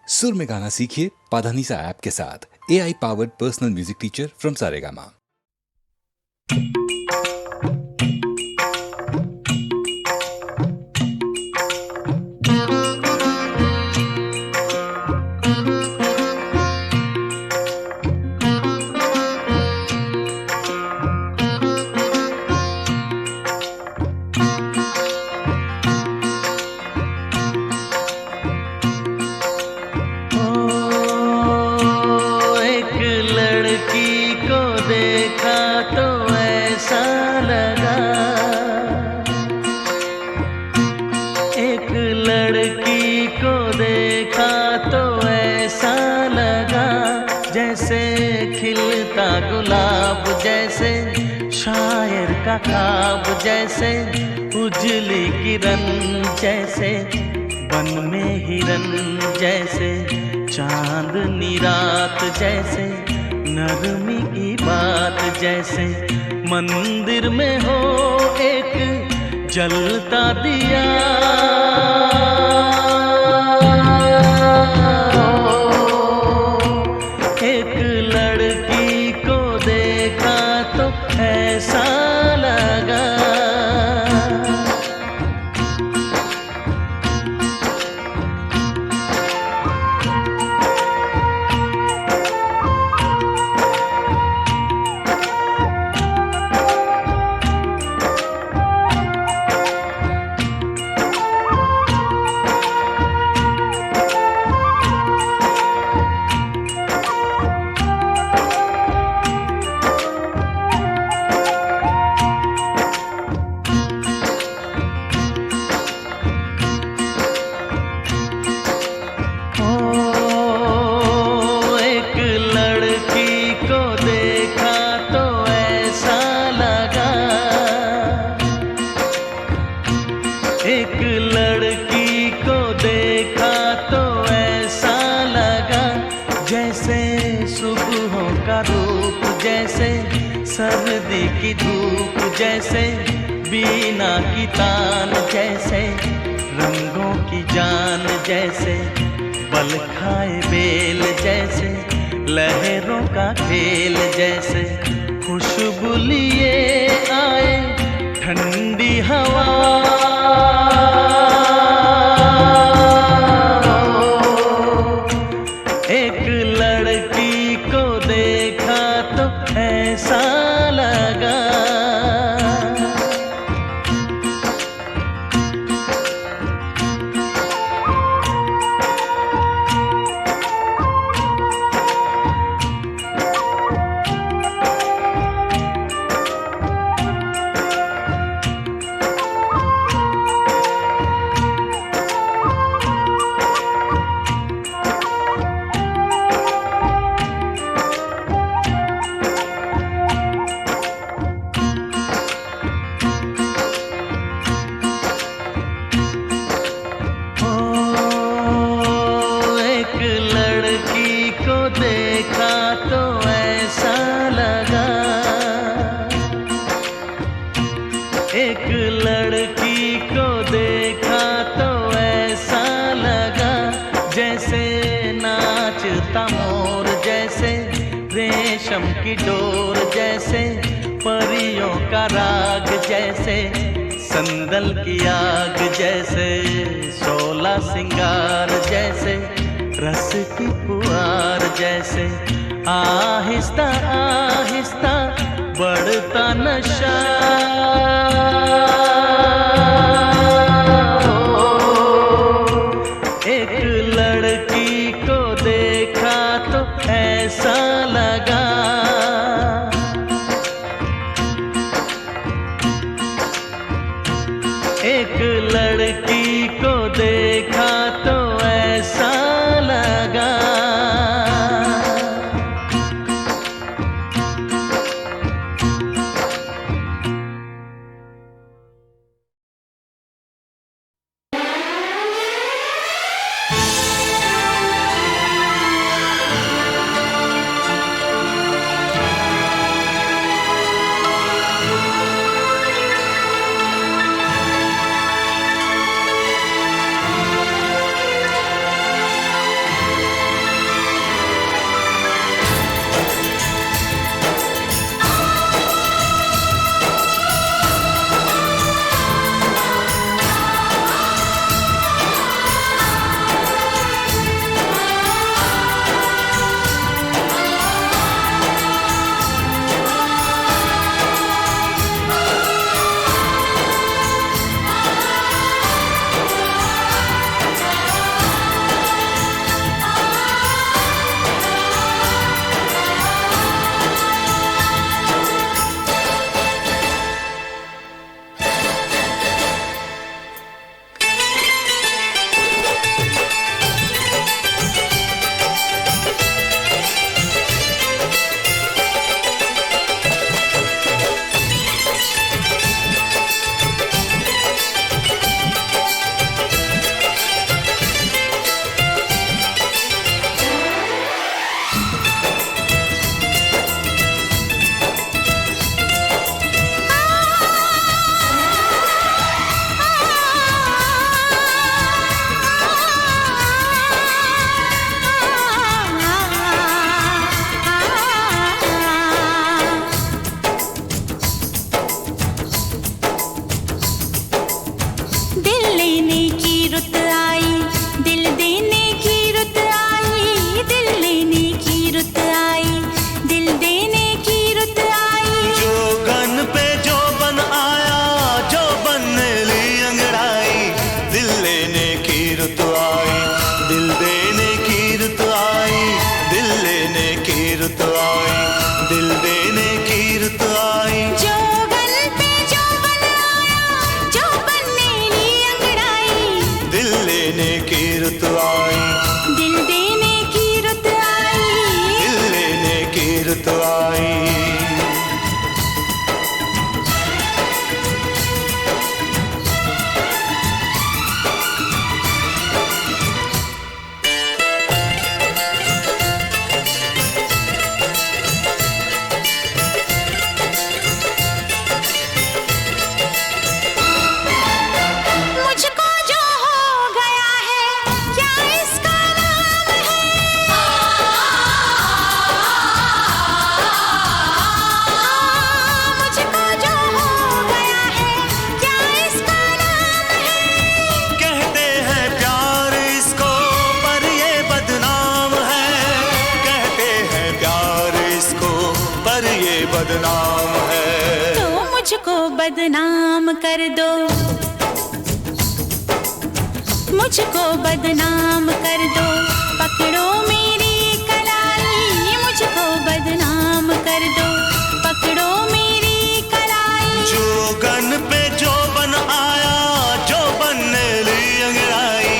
सुर में गाना सीखिए पाधानीसा ऐप के साथ। AI powered personal music teacher from Saregama. ख्वाब जैसे उजली किरण जैसे बन में हिरन जैसे चांदनी रात जैसे नरमी की बात जैसे मंदिर में हो एक जलता दिया एक लड़की को देखा तो ऐसा सर्दी की धूप जैसे बीना की तान जैसे रंगों की जान जैसे बल खाए बेल जैसे लहरों का खेल जैसे खुशबू लिए आए ठंडी हवा एक लड़की को देखा तो ऐसा एक लड़की को देखा तो ऐसा लगा जैसे नाचता मोर जैसे रेशम की डोर जैसे परियों का राग जैसे संदल की आग जैसे शोला सिंगार जैसे रस की फुहार जैसे आहिस्ता आहिस्ता बढ़ता नशा एक लड़की को देखा तो ऐसा लगा एक लड़की को देखा तो ऐसा लगा रुत आई, दिल देने की रुत आई। जोबन पे जोबन आया, जोबन ने ली अंगड़ाई। दिल लेने की रुत आई, दिल देने की रुत आई। दिल लेने की रुत आई। मुझको जो हो गया है, क्या इसका नाम है? मुझको जो हो गया है, क्या इसका नाम है? कहते हैं प्यार इसको पर ये बदनाम है, कहते हैं प्यार इसको पर ये बदनाम है। तो मुझको बदनाम कर दो, मुझको बदनाम कर दो। पकड़ो मेरी कलाई, मुझको बदनाम कर दो। पकड़ो मेरी कलाई। जोगन पे जोबन आया, जोबन ने ली अंगड़ाई।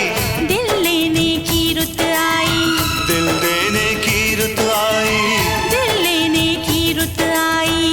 दिल लेने की रुत आई, दिल देने की रुत आई। दिल लेने की रुत आई।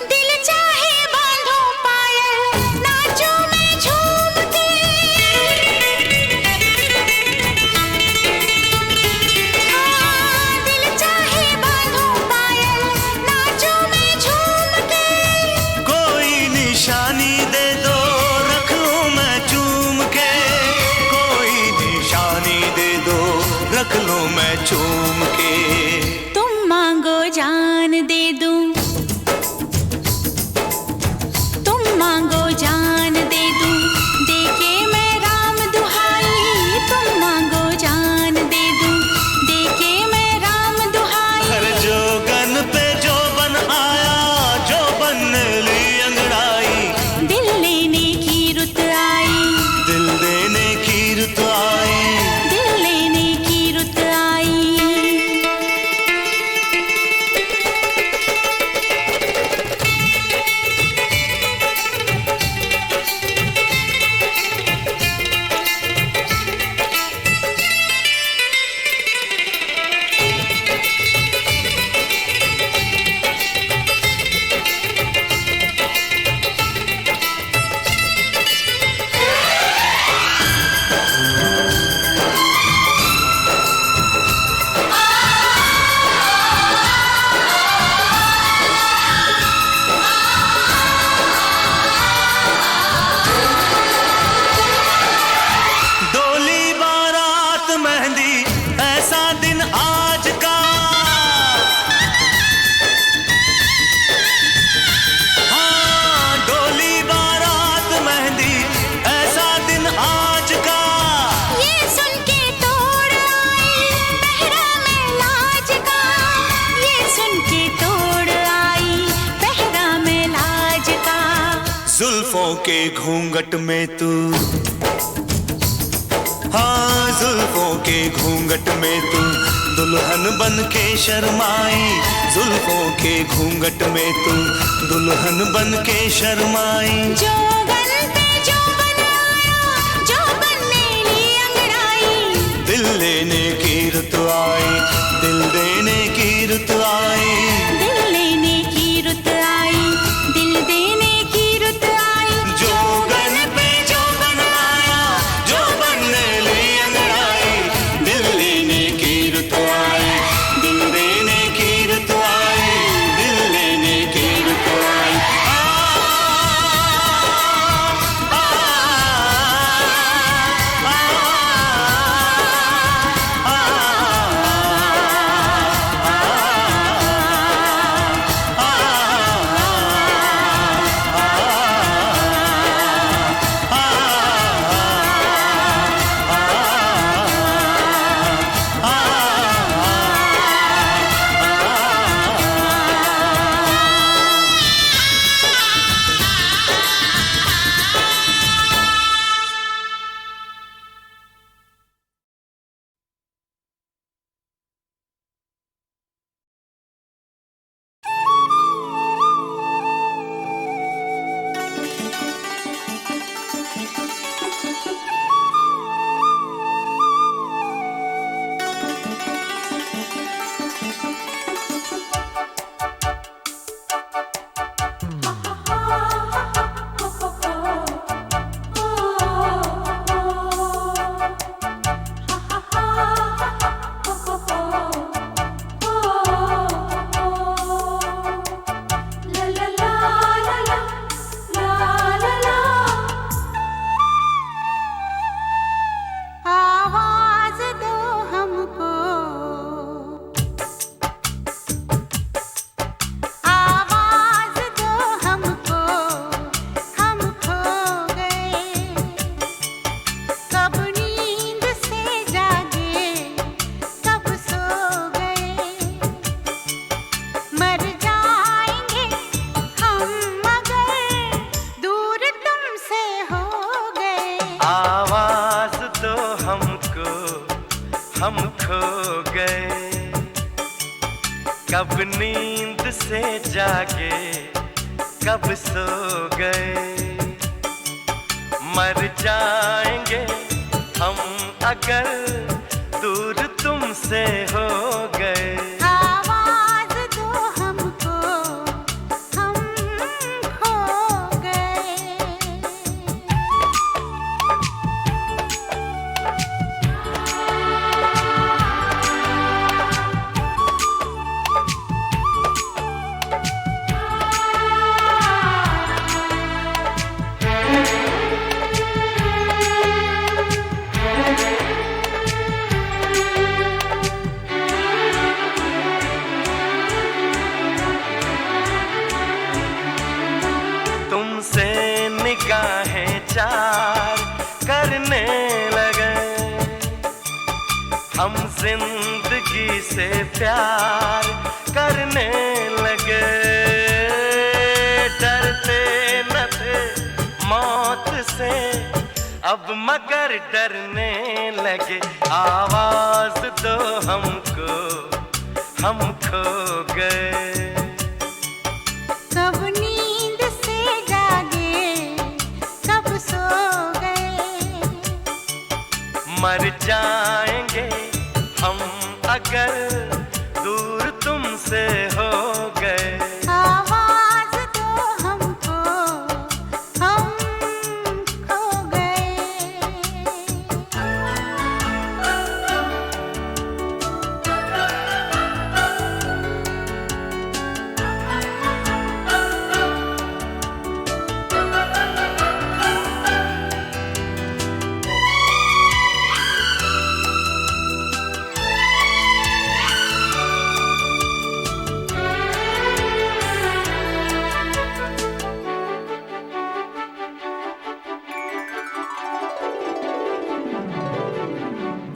दिल चाहे बांधो पायल, नाचूं मैं झूम के। दिल चाहे बांधो पायल, नाचूं मैं झूम के। कोई निशानी दे दो रख लूं मैं चूम के, कोई निशानी दे दो रख लूं मैं चूम के। तुम मांगो जान दे दूं, तुम मांगो जान दे दूं। देके मैं राम दुहाई, तुम मांगो जान दे दूं। देके मैं राम दुहाई। हर जोगन पे जोबन आया, जोबन ने ली अंगड़ाई। दिल लेने की रुत आई, दिल देने की रुत आई। दिल लेने की रुत आई। डोली बारात मेहंदी ऐसा दिन आज का, हाँ डोली बारात मेहंदी ऐसा दिन आज का। ये सुन के तोड़ आई पहरा में लाज का। ये सुन के तोड़ आई पहरा में लाज का। जुल्फों के घूंघट में तू, हाँ जुल्फों के घूंघट में तू दुल्हन बन के शर्माई। जुल्फों के घूंघट में तू दुल्हन बन के शर्माई। जोबन पे जोबन आया, जोबन ने ली अंगड़ाई। दिल लेने की रुत आई, दिल देने की रुत आई। दिल लेने की रुत आई, दिल देने की रुत आई। जोगन पे जोबन आया, जोबन ने ली अंगड़ाई। हम खो गए, कब नींद से जागे, कब सो गए। मर जाएंगे हम अगर दूर तुमसे हो गए। आवाज दो हमको, हम खो गए। तुमसे निगाहें चार करने लगे, हम जिंदगी से प्यार करने लगे। डरते न थे मौत से, अब मगर डरने लगे। आवाज दो हमको, हम खो गए। कब नींद से जागे, कब सो गए। मर जाएंगे हम अगर दूर तुमसे हो गए। आवाज दो हमको, हम खो गए।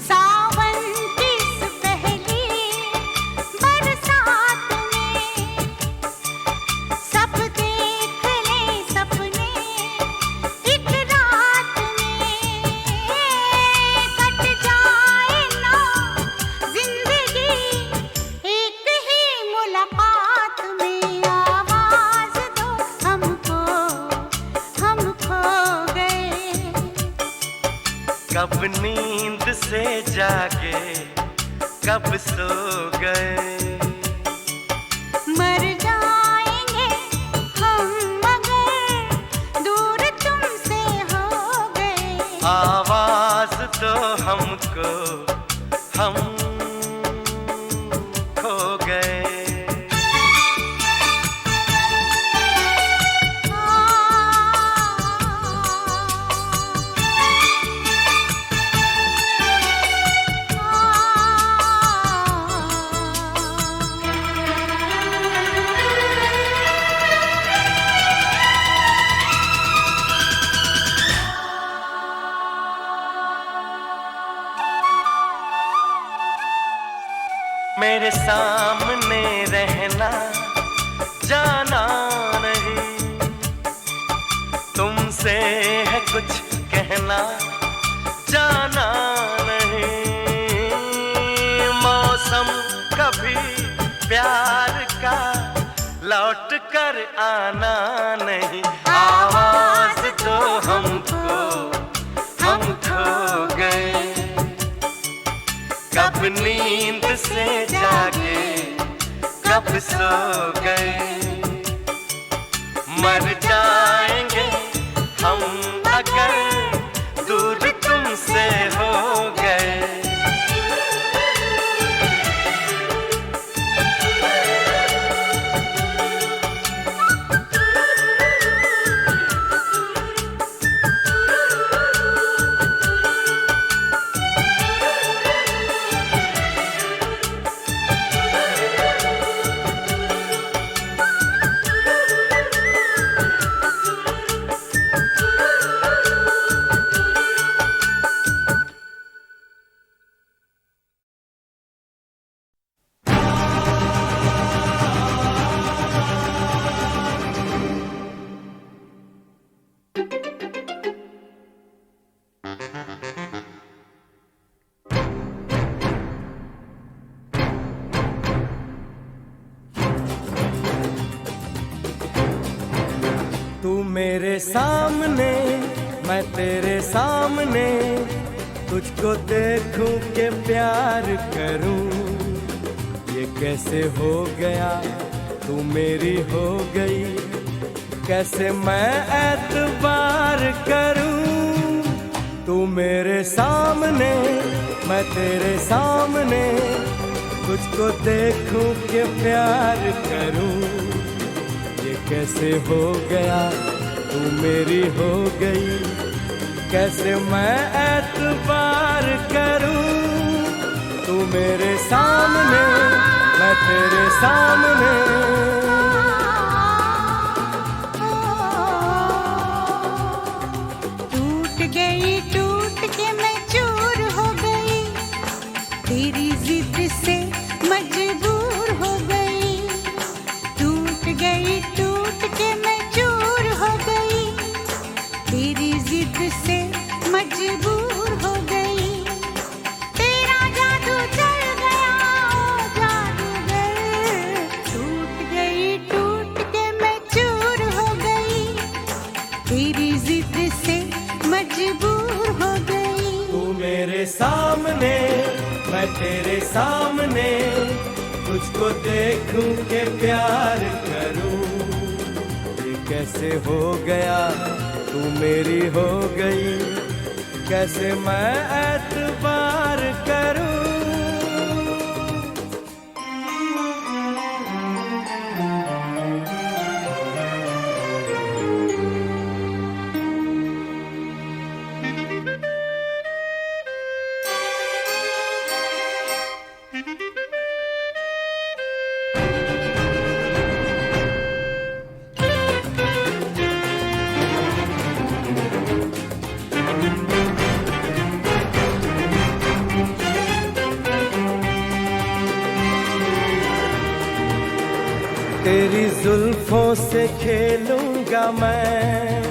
सावन की इस पहली बरसात में सब देख ले सपने, एक रात में कट जाए ना जिंदगी एक ही मुलाकात में। आवाज दो हमको, हम खो गए। कब नींद से जागे, कब सो गए। मर जाएंगे हम मगर दूर तुमसे हो गए। आवाज दो हमको, हम खो गए। मेरे सामने रहना, जाना नहीं। तुमसे है कुछ कहना, जाना नहीं। मौसम कभी प्यार का लौट कर आना नहीं। आवाज दो हमको, हम खो गए। कब नींद से जागे, कब सो गए। मर जाएंगे हम अगर दूर तुमसे हो गए। मेरे सामने, मैं तेरे सामने, तुझको देखूं के प्यार करूं। ये कैसे हो गया, तू मेरी हो गई, कैसे मैं एतबार करूं। तू मेरे सामने, मैं तेरे सामने, तुझको देखूं के प्यार करूं। ये कैसे हो गया, तू मेरी हो गई, कैसे मैं एतबार करूं। तू मेरे सामने, मैं तेरे सामने। टूट गई, टूट के मैं चूर हो गई, तेरी जिद से मजबूर हो गई। टूट गई, टूट के मैं चूर हो गई, तेरी जिद से मजबूर हो गई। तेरा जादू चल गया, ओ जादूगर। टूट गई, टूट के मैं चूर हो गई, तेरी जिद से मजबूर हो गई। तू मेरे सामने, मैं तेरे सामने, तुझको देखूं के प्यार करूं। ये कैसे हो गया, तू मेरी हो गई, कैसे मैं एतबार करूं। तेरी जुल्फों से खेलूंगा मैं,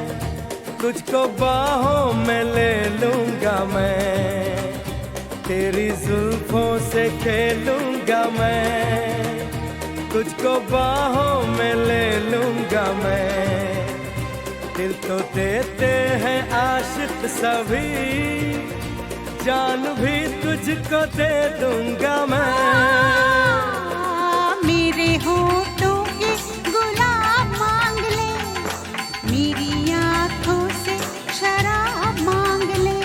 तुझको बाहों में ले लूंगा मैं। तेरी जुल्फों से खेलूंगा मैं, तुझको बाहों में ले लूंगा मैं। दिल तो देते हैं आशिक सभी, जान भी तुझको दे दूंगा मैं। मेरे होठों के गुलाब मांग ले, मेरी आँखों से शराब मांग ले।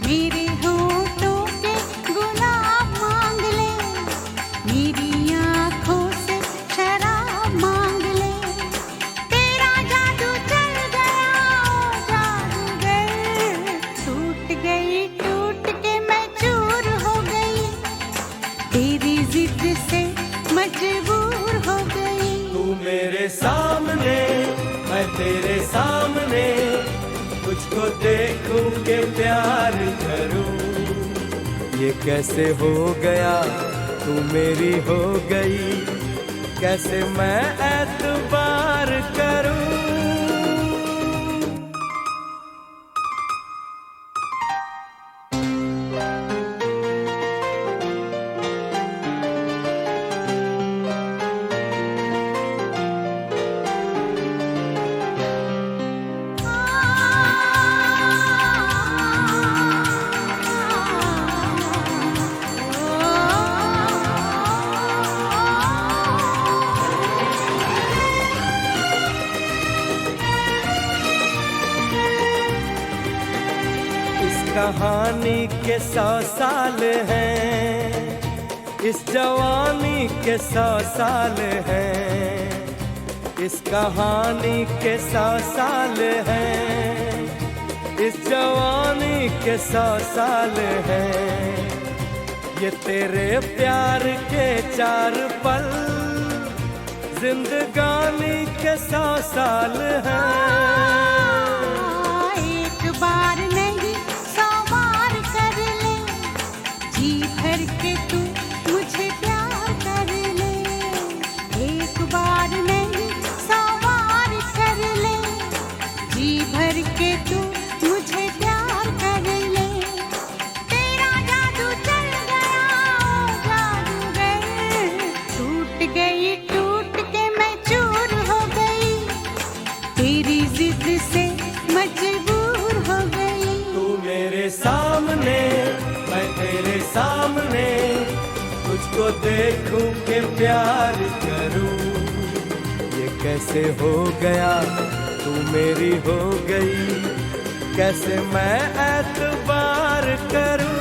मेरे होठों के गुलाब मांग ले, मेरी आँखों से शराब मांग ले। तेरा जादू चल गया, ओ जादूगर। टूट गई, टूट के मैं चूर हो गई, तेरी जिद से मजबूर हो गई। तू मेरे सामने, मैं तेरे सामने, तुझको देखूं के प्यार करूं। ये कैसे हो गया, तू मेरी हो गई, कैसे मैं एतबार करूं। कहानी के 100 साल हैं, इस जवानी के 100 साल हैं। इस कहानी के 100 साल हैं, इस जवानी के 100 साल हैं। ये तेरे प्यार के 4 पल, जिंदगानी के 100 साल हैं। एक बार नहीं 100 बार कर ले, जी भर के तू मुझे प्यार कर ले। एक बार नहीं 100 बार कर ले, जी भर के तू मुझे प्यार कर ले। तेरा जादू चल गया, ओ जादूगर। टूट गई, टूट के मैं चूर हो गई, तेरी सामने, मैं तेरे सामने तुझको देखूं के प्यार करूं। ये कैसे हो गया, तू मेरी हो गई, कैसे मैं एतबार करूं।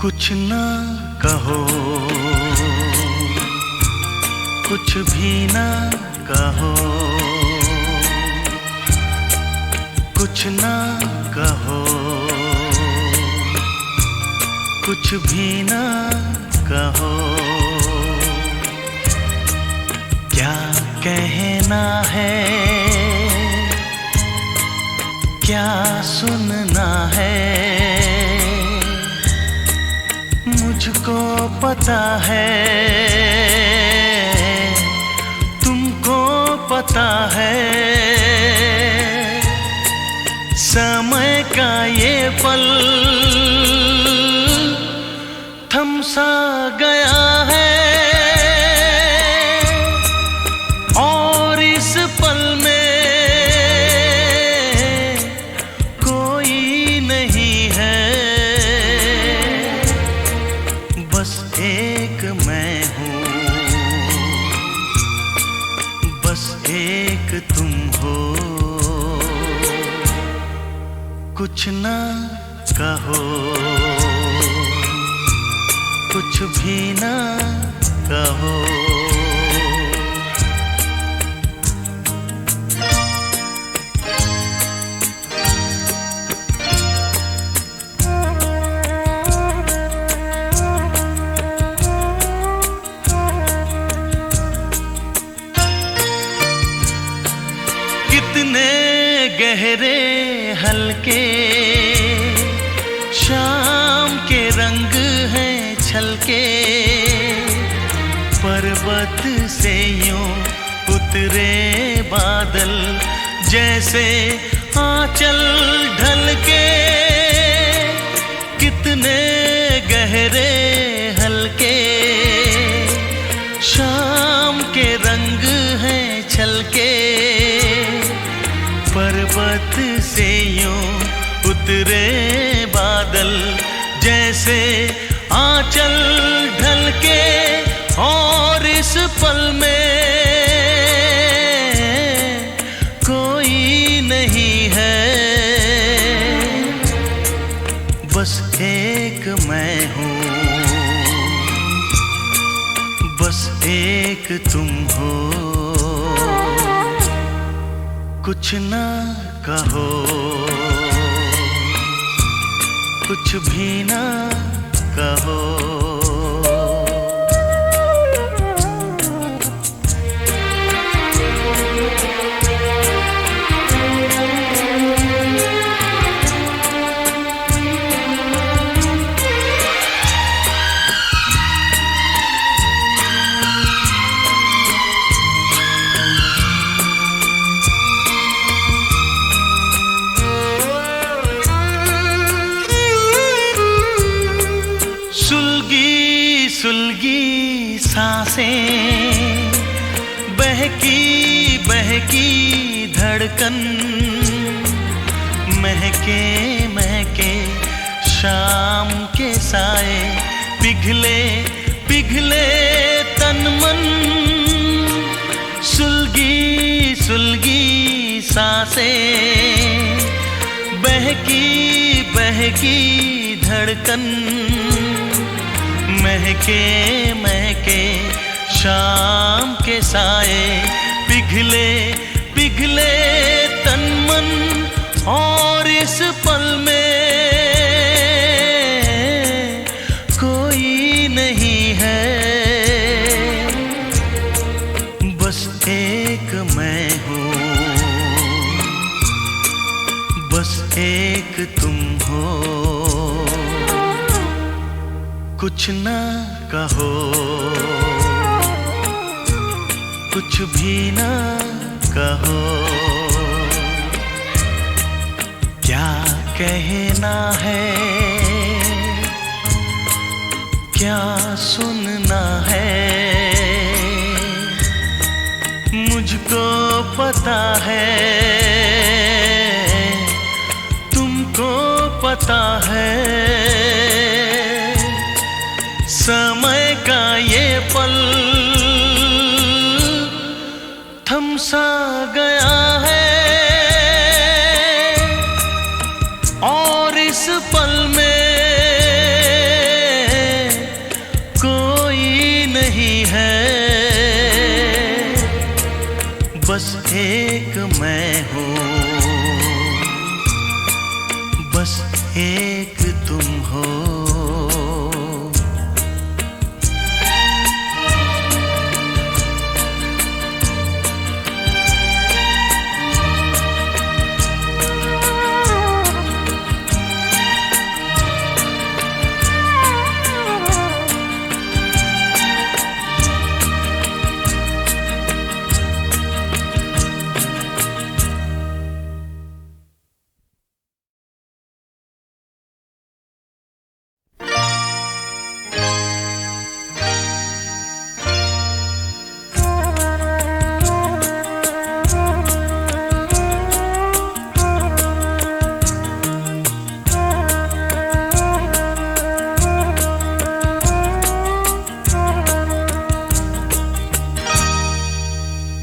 कुछ ना कहो, कुछ भी ना कहो, कुछ ना कहो, कुछ भी ना कहो। क्या कहना है, क्या सुनना है, मुझको पता है, तुमको पता है। समय का ये पल थम सा गया है, और इस पल में कोई नहीं है, बस एक मैं हूँ, बस एक तुम हो। कुछ ना कहो, कुछ भी ना कहो। कितने गहरे हल्के शाम के रंग हैं छलके, पर्वत से यूं उतरे बादल जैसे आंचल ढलके। कितने गहरे हल्के शाम के रंग हैं छलके, पर्वत से यूं उतरे बादल जैसे आंचल ढलके। और इस पल में कोई नहीं है, बस एक मैं हूँ, बस एक तुम हो। कुछ ना कहो, कुछ भी ना कहो। सुलगी सुलगी सांसें, बहकी बहकी धड़कन, महके महके शाम के साए, पिघले पिघले तन मन। सुलगी सुलगी सांसें, बहकी बहकी धड़कन, महके महके शाम के साए, पिघले पिघले तन मन। और इस पल में कोई नहीं है, बस एक मैं हूँ, बस एक तुम हो। कुछ ना कहो, कुछ भी ना कहो, क्या कहना है, क्या सुनना है, मुझको पता है, तुमको पता है। समय का ये पल थम सा गया है, और इस पल में कोई नहीं है, बस एक मैं हूँ, बस एक तुम हो।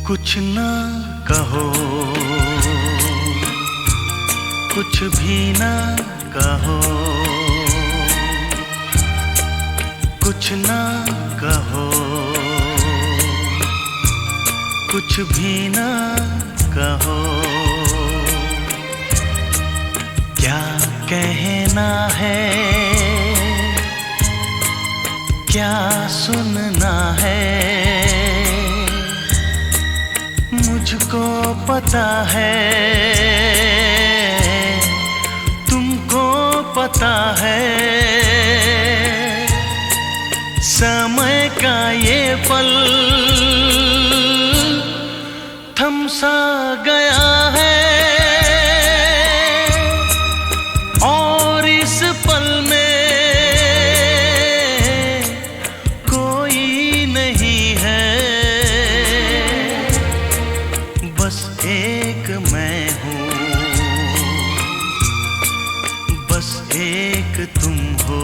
कुछ ना कहो, कुछ भी ना कहो, कुछ ना कहो, कुछ भी ना कहो, क्या कहना है, क्या सुनना है, मुझको पता है, तुमको पता है। समय का ये पल थम सा गया है, और इस पल में कोई नहीं है, बस एक मैं हूँ, बस एक तुम हो।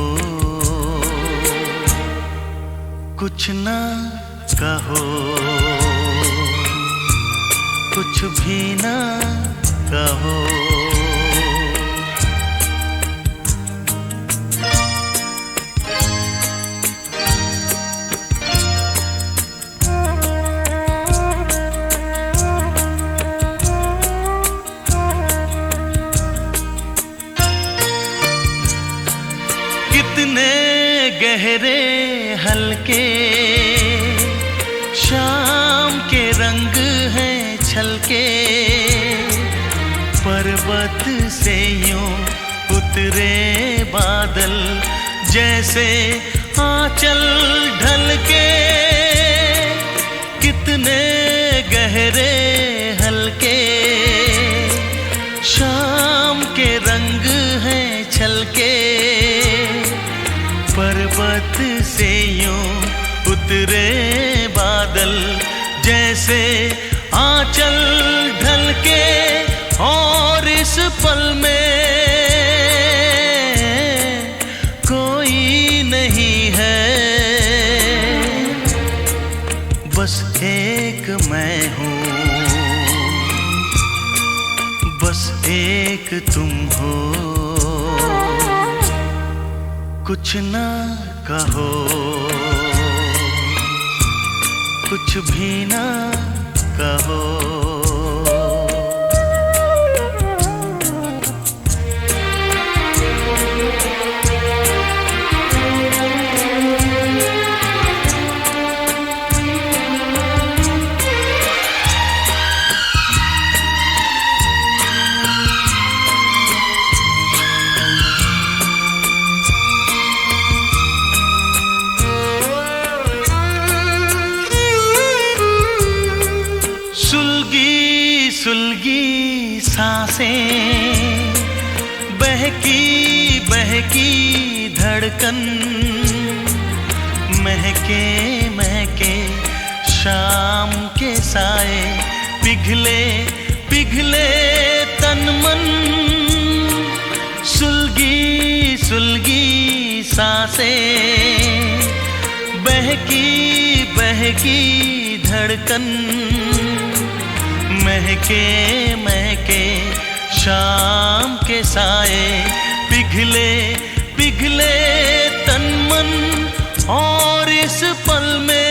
कुछ ना कहो, कुछ भी ना कहो, कितने गहरे हल्के शाम के रंग हैं छलके, पर्वत से यूं उतरे बादल जैसे आंचल ढलके। कितने गहरे हल्के शाम के रंग हैं छलके, पर्वत से यूं उतरे बादल जैसे आंचल ढलके, और इस पल में कोई नहीं है, बस एक मैं हूँ, बस एक तुम हो। कुछ ना कहो, कुछ भी ना कहो, बहकी धड़कन, महके महके शाम के साए, पिघले पिघले तन मन, सुलगी सुलगी सांसें, बहकी बहकी धड़कन, महके महके शाम के साए, पिघले पिघले तन मन, और इस पल में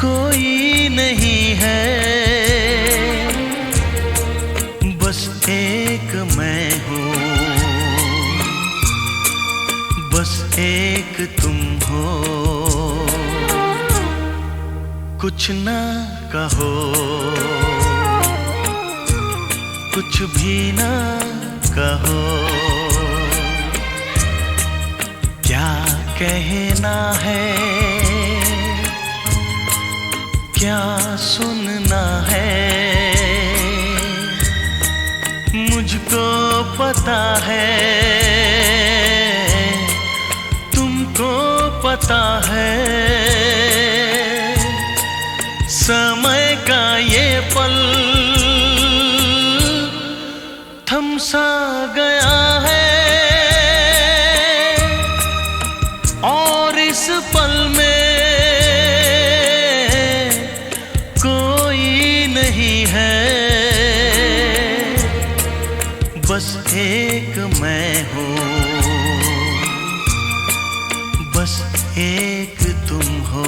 कोई नहीं है, बस एक मैं हूँ, बस एक तुम हो, कुछ ना कहो, कुछ भी ना कहो, क्या कहना है, क्या सुनना है, मुझको पता है, तुमको पता है, समय का ये पल थम सा गया है, और इस पल में कोई नहीं है, बस एक मैं हूँ, बस एक तुम हो।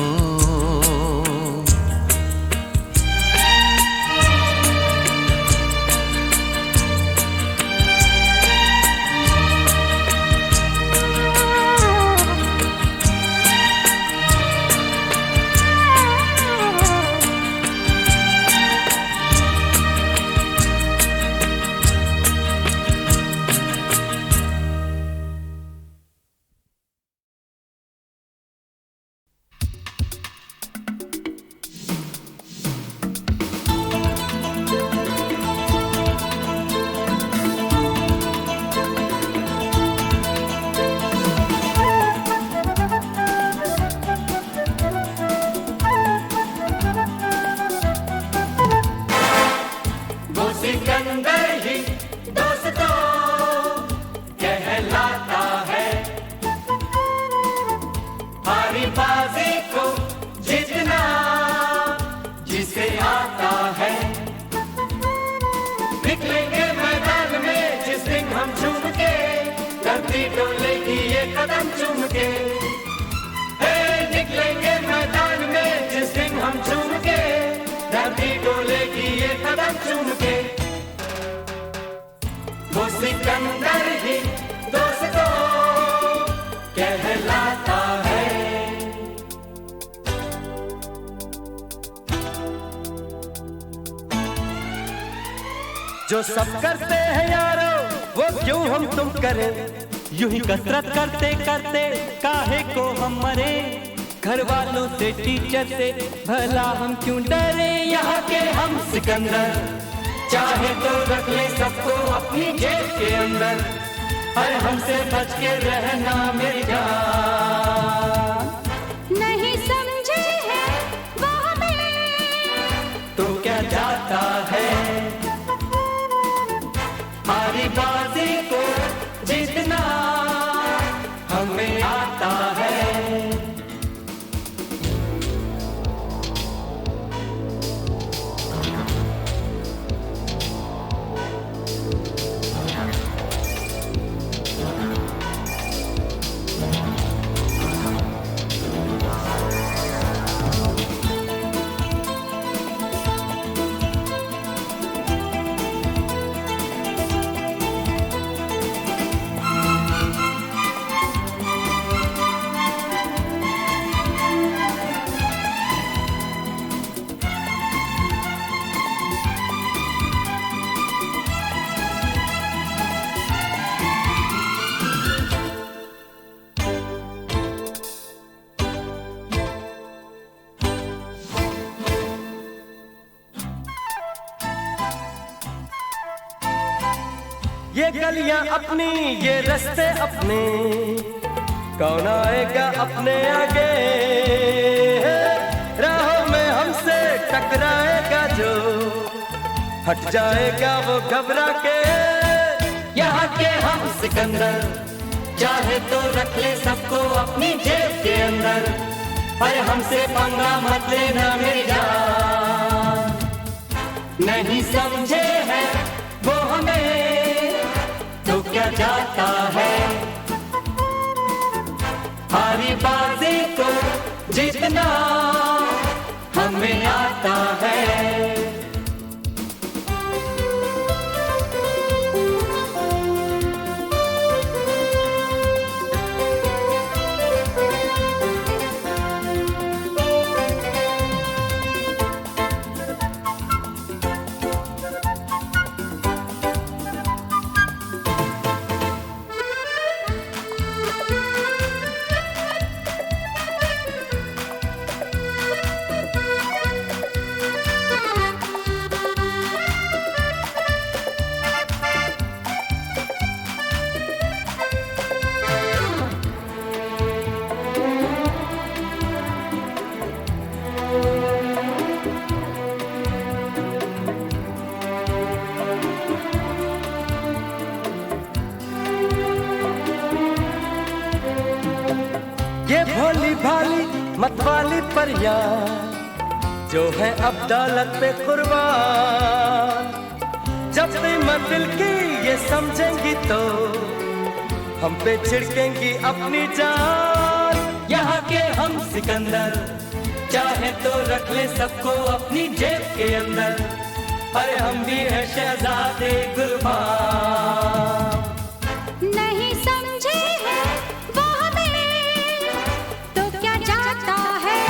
जो सब करते हैं यारो वो क्यों हम तुम करें, यूं ही कसरत करते करते काहे को हम मरे, घर वालों से टीचर से भला हम क्यों डरे, यहाँ के हम सिकंदर चाहे तो रख ले सबको अपनी जेब के अंदर, अरे हमसे बच के रहना मेरी जान। नहीं समझे हैं वो हमें तो क्या जाता है, हमारी बाजी को जीतना हमें आता है। ये गलियां अपनी, ये रास्ते अपने, कौन आएगा अपने आगे? राहों में हमसे टकराएगा जो, हट जाएगा वो घबरा के। यहाँ के हम सिकंदर, चाहे तो रख ले सबको अपनी जेब के अंदर, अरे हमसे पंगा मत लेना मेरी जान। नहीं समझे है वो हमें तो क्या जाता है, हारी बाजी को जीतना हमें आता है। ये भोली भाली मतवाली परियां जो है अब दौलत पे कुर्बान, जब कीमत दिल की ये समझेंगी तो हम पे छिड़केंगी अपनी जान। यहाँ के हम सिकंदर, चाहे तो रख ले सबको अपनी जेब के अंदर, अरे हम भी है शहजादे कुर्बान। नहीं समझे है वो हमें तो क्या जाता है,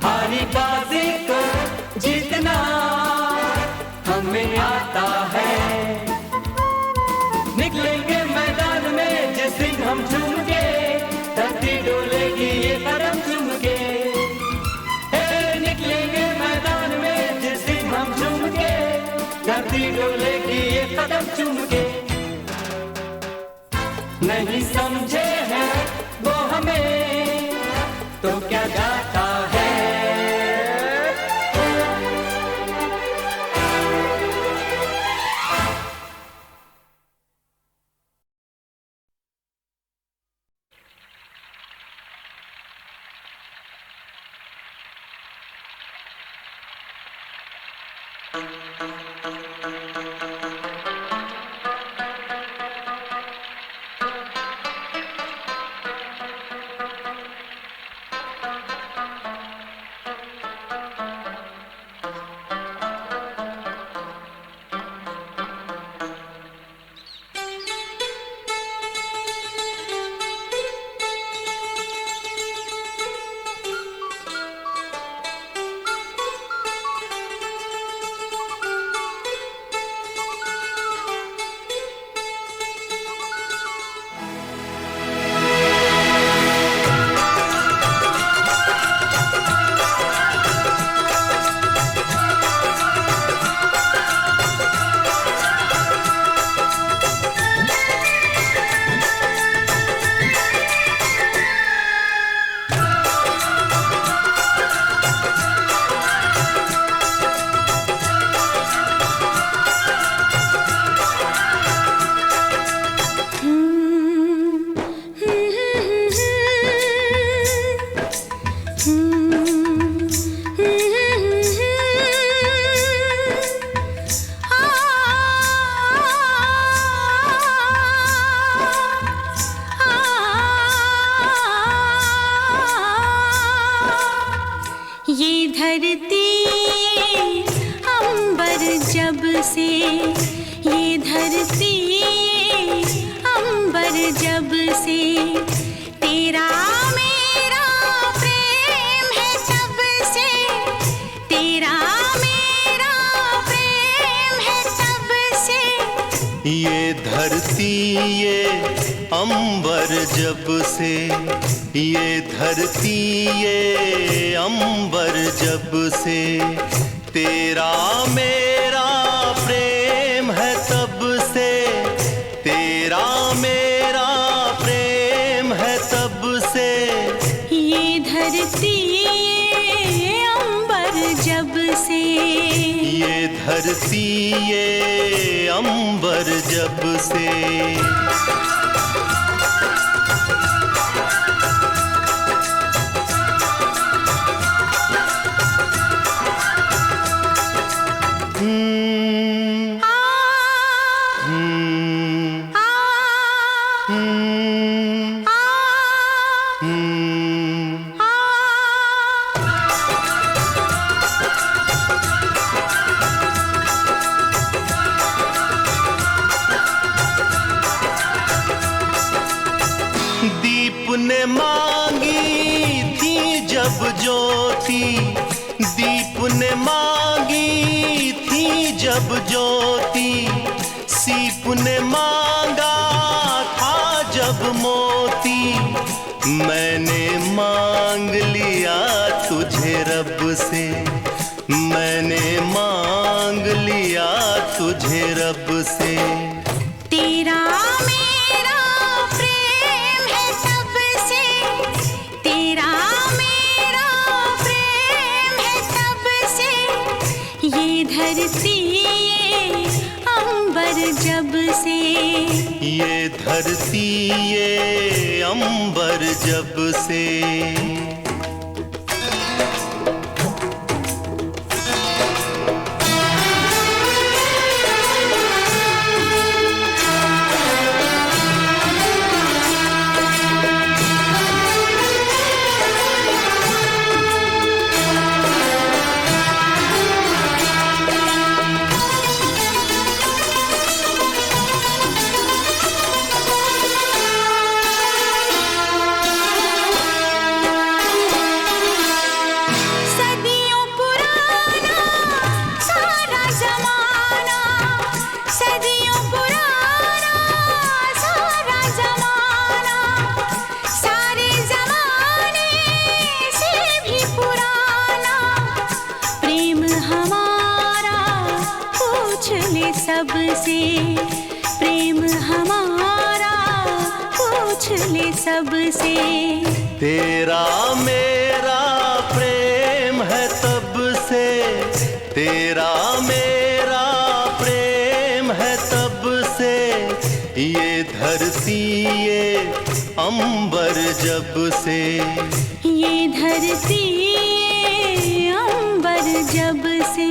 हारी बाजी को जीतना हमें आता है। निकलेंगे मैदान में जिस दिन हम झूम के, धरती डोलेगी ये कदम चूम के। निकलेंगे मैदान में जिस दिन हम झूम के, धरती डोलेगी ये कदम चूम के। नहीं समझे हैं वो हमें तो क्या जाता है। से ये धरती अंबर जब से तेरा मेरा प्रेम है तब से तेरा मेरा प्रेम है तब से। ये धरती ये अंबर जब से ये धरती ये अंबर जब से तेरा मेरा प्रेम है धरती ये अंबर जब से दीप ने मांगी थी जब ज्योति, दीप ने मांगी थी जब ज्योति, सीप ने मांगा था जब मोती, मैंने मांग लिया तुझे रब से, मैंने मांग लिया तुझे रब से। तेरा मेरा प्रेम है तब से, तेरा मेरा प्रेम है तब से, ये धरती ये अंबर जब से, ये धरती ये अंबर जब से। सबसे प्रेम हमारा पूछ ले सबसे। तेरा मेरा प्रेम है तब से, तेरा मेरा प्रेम है तब से, ये धरती ये अंबर जब से, ये धरती ये अंबर जब से।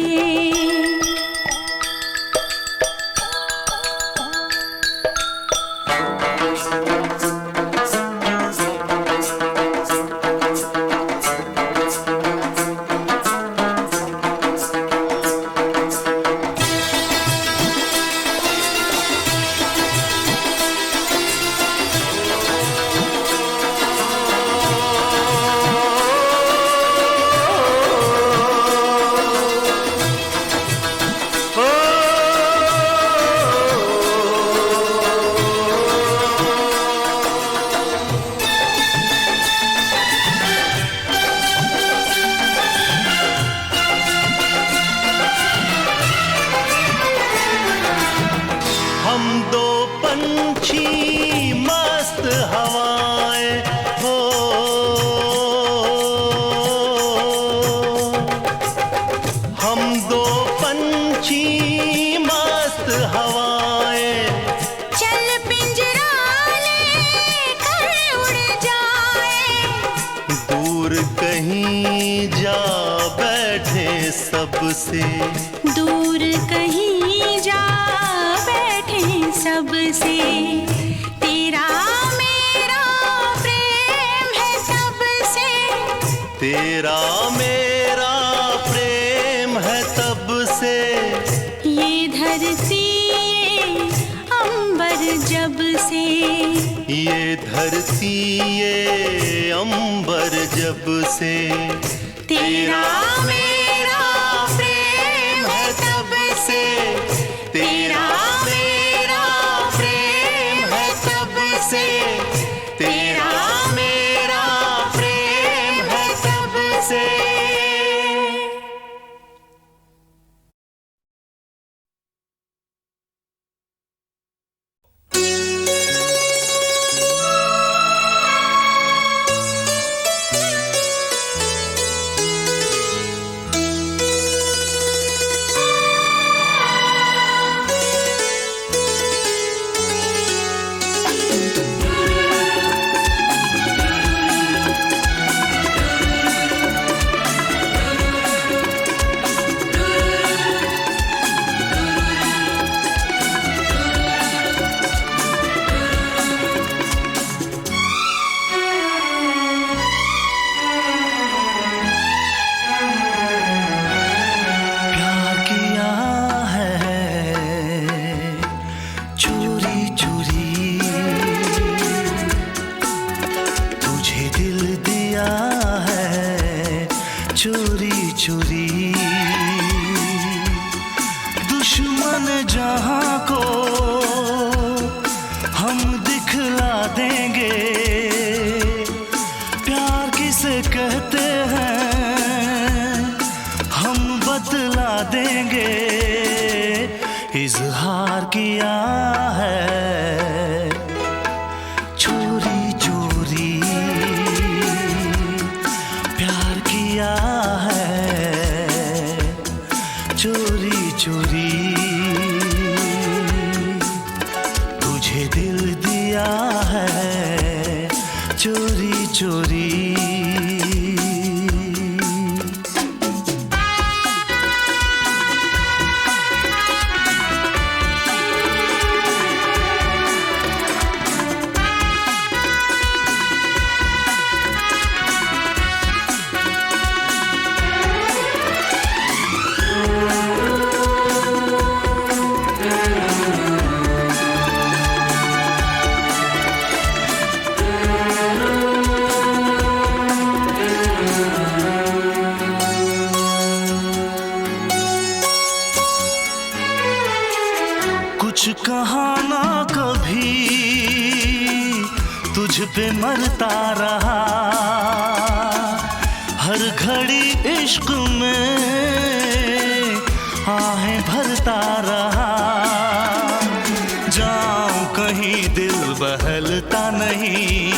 हम दो पंछी मस्त हवाएं हो, हम दो पंछी मस्त हवाएं, चल पिंजरा लेकर उड़ जाए, दूर कहीं जा बैठे सबसे, दूर कहीं जा बैठे सबसे। तेरा मेरा प्रेम है तब से, तेरा मेरा प्रेम है तब से, ये धरती ये अंबर जब से, ये धरती ये अंबर जब से। तेरा मेरा प्रेम है तब से, तेरा मेरा प्रेम है तब से, तेरा मेरा प्रेम है तब से। दुश्मन जहां को हम दिखला देंगे, प्यार किसे कहते हैं हम बतला देंगे। इजहार किया है चोरी चोरी, प्यार किया है चोरी चोरी, तुझे दिल दिया है चोरी चोरी। कुछ कहा ना कभी तुझ पे मरता रहा, हर घड़ी इश्क में आहें भरता रहा। जाऊं कहीं दिल बहलता नहीं,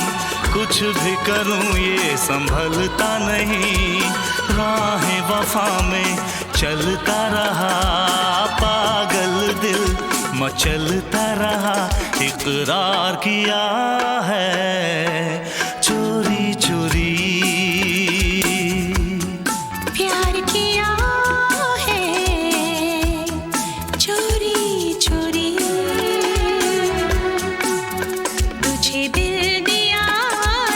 कुछ भी करूं ये संभलता नहीं। राहें वफा में चलता रहा, पागल दिल मचलता रहा। इकरार किया है चोरी चोरी, प्यार किया है चोरी चोरी, तुझे दिल दिया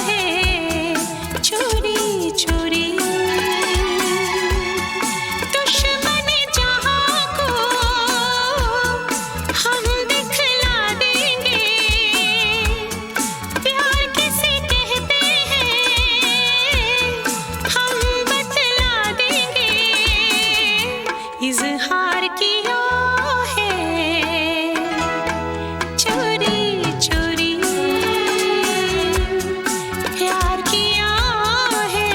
है चोरी चोरी। दुश्मन जहां को हम दिखला देंगे, प्यार किसे कहते हैं हम बतला देंगे। इजहार किया है चोरी चोरी, प्यार किया है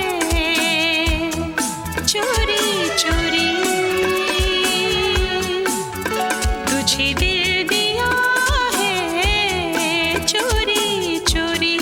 चोरी चोरी, तुझे दिल दिया है चोरी चोरी।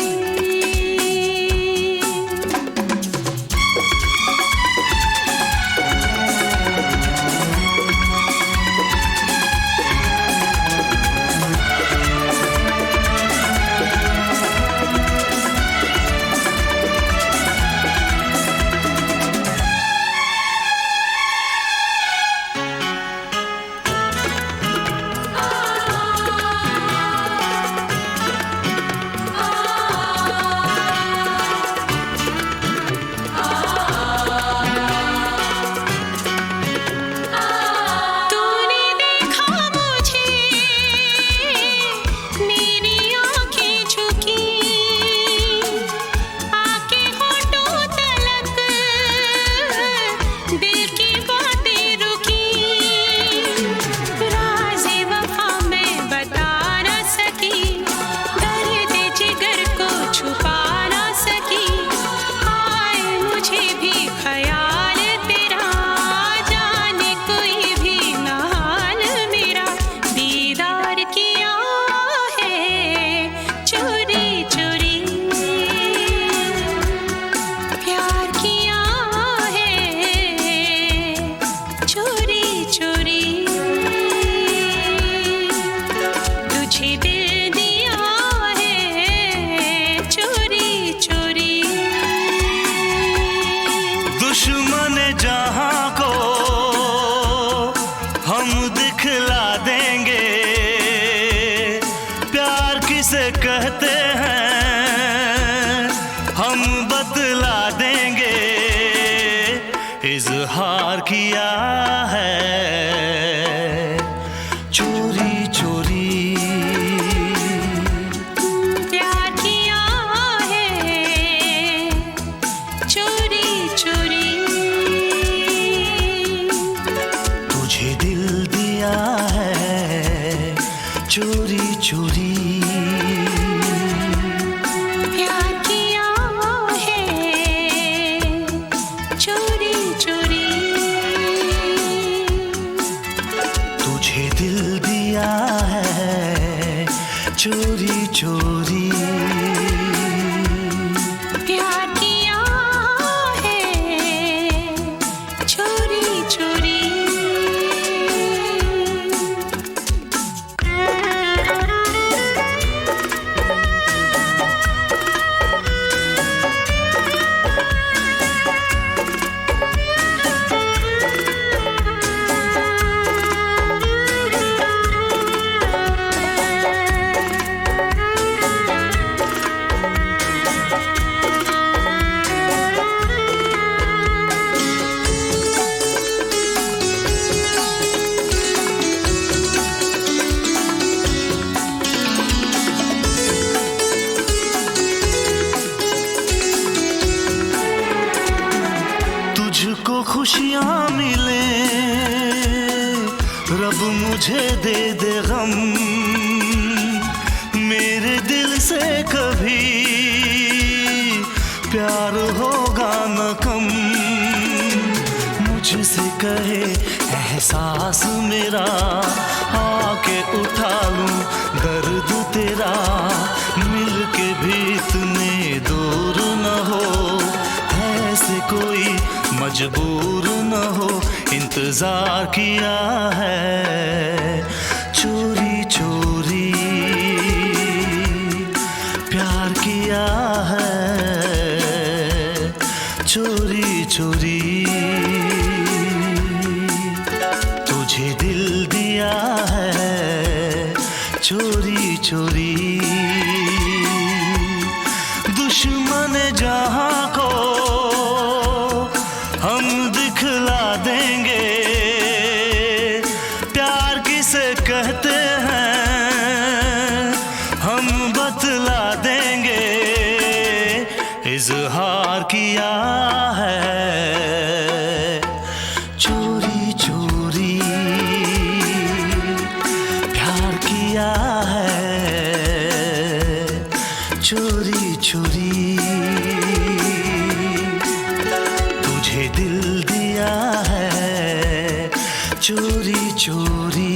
चोरी प्यार किया है चोरी चोरी, तुझे दिल दिया है चोरी चोरी। प्यार किया है चोरी चोरी। तुझको खुशियाँ मिले रब मुझे दे दे गम, मेरे दिल से कभी प्यार होगा न कम। मुझसे कहे एहसास मेरा आके उठा लूं दर्द तेरा, मिलके भी इतने दूर न हो, ऐसे कोई मजबूर न हो। इंतजार किया है चोरी चोरी, प्यार किया है चोरी चोरी। तुझे दिल दिया है चोरी चोरी। दुश्मन जहां को हम दिखला देंगे, प्यार किसे कहते हैं हम बतला देंगे। इजहार किया है चोरी चोरी, प्यार किया है चोरी चोरी। तुझे दिल दिया है चोरी चोरी।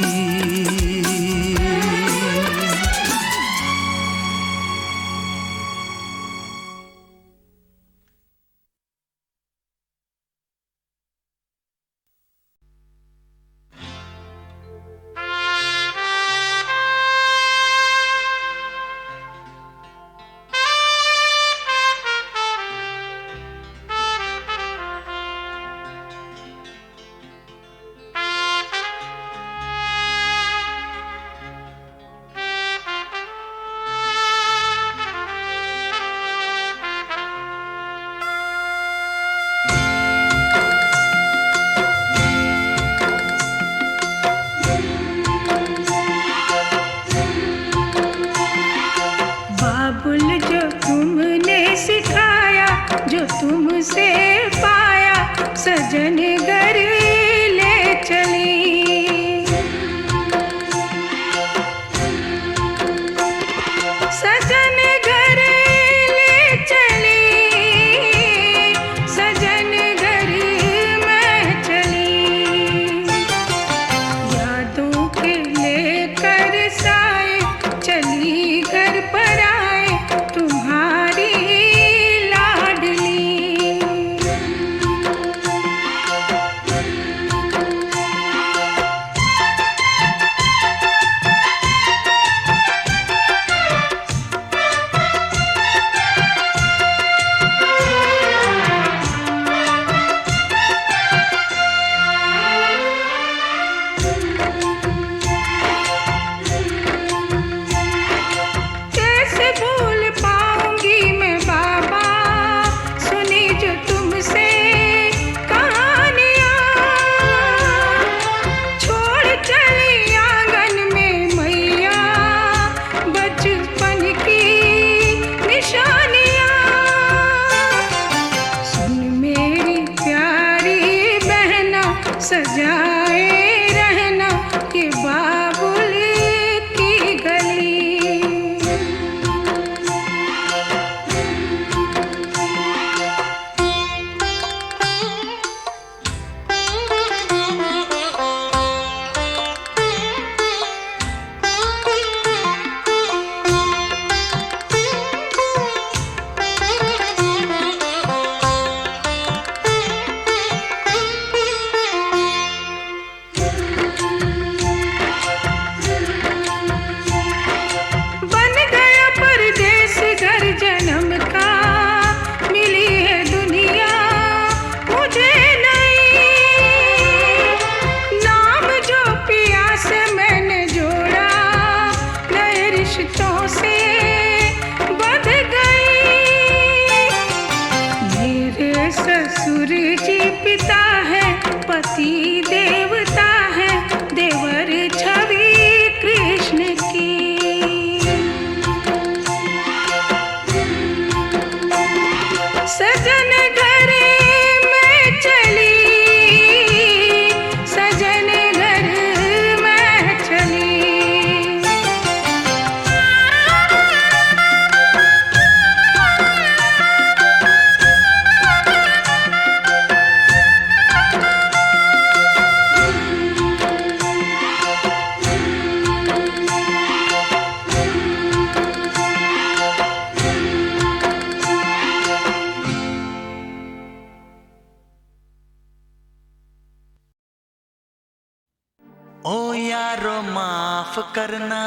यारो माफ करना,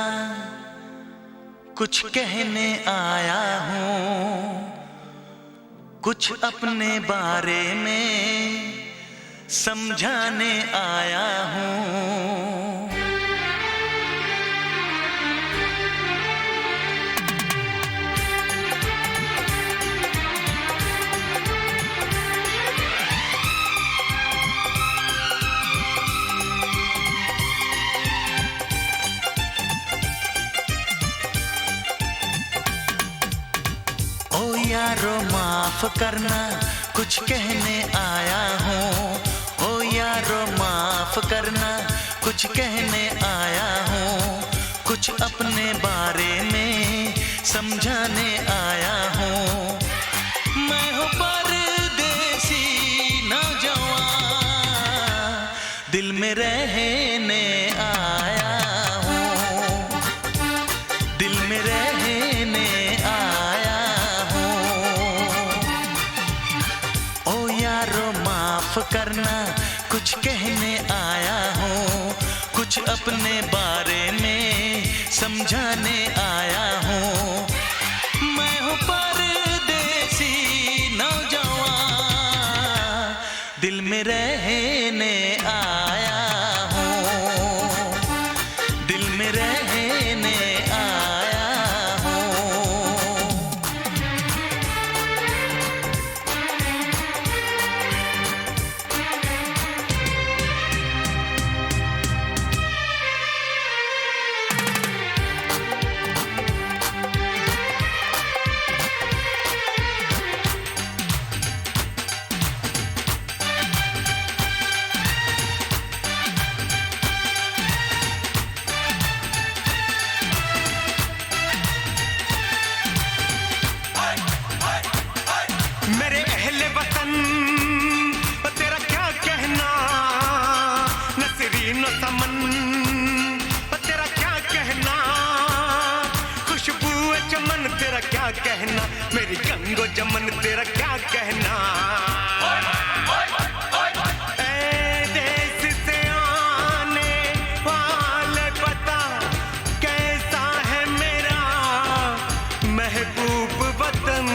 कुछ कहने आया हूँ, कुछ अपने बारे में समझाने आया हूँ। ओ यारो माफ करना, कुछ कहने आया हूँ। ओ यारो माफ करना, कुछ कहने आया हूँ, कुछ अपने बारे में समझाने आया हूँ। मैं हूँ परदेसी नौजवान, दिल में रहने आया हूँ, दिल में रहने आया हूँ। ओ यारो माफ करना, कुछ कहने आया हूँ, कुछ अपने बारे में समझाने आया हूँ। मैं हूँ परदेसी नौजवान, दिल में रहने आया हूँ, दिल में रहने आया हूँ। मेरे अहले वतन तेरा क्या कहना, नसरीन समन तेरा क्या कहना, खुशबू चमन तेरा क्या कहना, मेरी गंगो जमन तेरा क्या कहना। ए देश से आने वाले पता कैसा है मेरा महबूब वतन,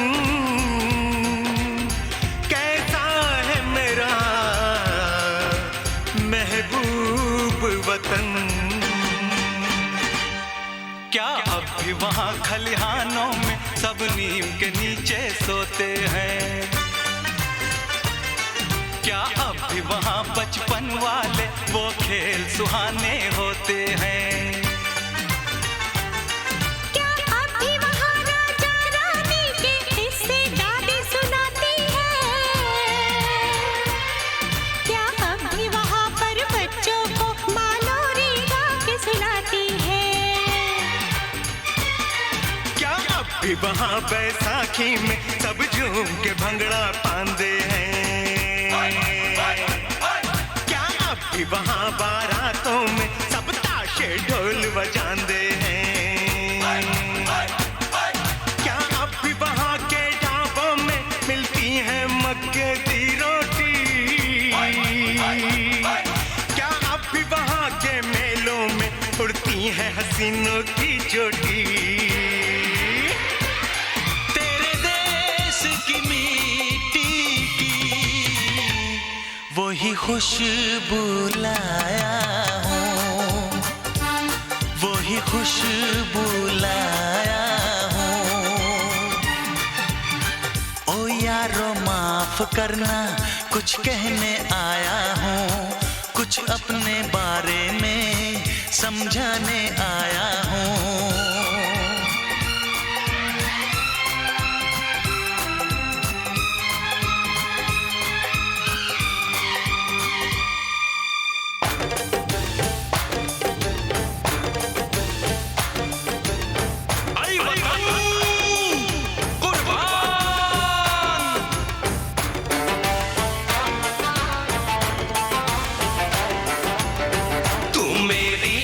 महबूब वतन। क्या अब भी वहाँ खलिहानों में सब नीम के नीचे सोते हैं? क्या अब भी वहाँ बचपन वाले वो खेल सुहाने होते हैं? क्या अब भी वहाँ राजा रानी के किस्से दादी सुनाती है? क्या अब भी वहाँ पर बच्चों को माँ लोरी गा के सुनाती है? क्या अब भी वहाँ बैसाखी में सब झूम के भंगड़ा पांदे हैं? क्या अब भी वहाँ बारातों में सब ताशे ढोल बजांदे हैं? क्या अब भी वहाँ के ढाबों में मिलती है मक्के की रोटी? क्या अब भी वहाँ के मेलों में उड़ती है हसीनों की चोटी? तेरे देश की मिट्टी की वही खुशबू लाया हूँ, वही खुशबू लाया हूँ। ओ यारो माफ करना, कुछ कहने आया हूँ, कुछ अपने बारे में समझाने आया हूँ। तू मेरी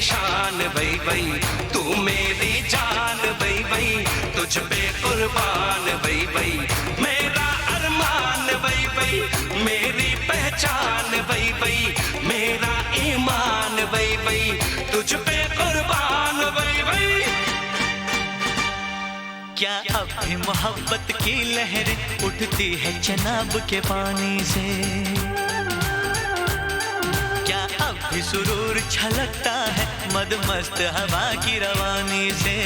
शान बई बई, तू मेरी जान बई बई, तुझ पे कुर्बान बई बई, मेरा अरमान बई बई, मेरी पहचान पहचान वही वही मेरा ईमान वही वही तुझ पे कुर्बान वही वही। क्या अब भी मोहब्बत की लहरें उठती है चनाब के पानी से? क्या अब भी सुरूर छलकता है मदमस्त हवा की रवानी से?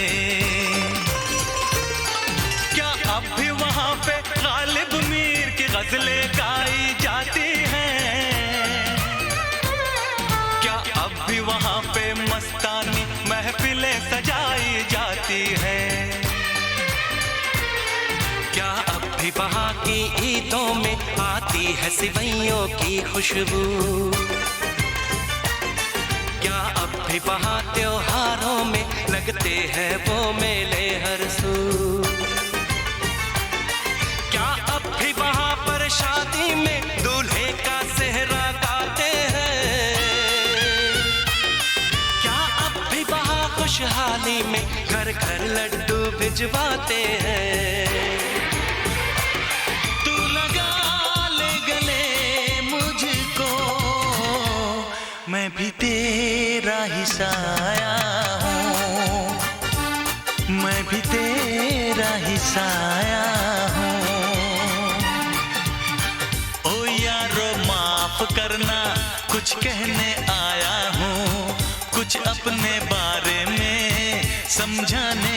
क्या अब भी वहाँ पे गालिब मीर की गजलें गाई जाती हैं? क्या अब भी वहाँ पे मस्तानी महफिलें सजाई जाती हैं? क्या अब भी वहाँ की ईदों में आती है सिवैयों की खुशबू? क्या अब भी वहाँ त्योहारों में लगते हैं वो मेले हर सू? क्या अब भी वहाँ पर शादी में दूल्हे का सेहरा गाते हैं? क्या अब भी वहाँ खुशहाली में घर घर लड्डू भिजवाते हैं? तू लगा ले गले मुझको, मैं भी तेरा ही साया हूँ, मैं भी तेरा ही साया हूँ। ओ यारो माफ करना कुछ कहने आया हूँ, कुछ अपने बारे में समझाने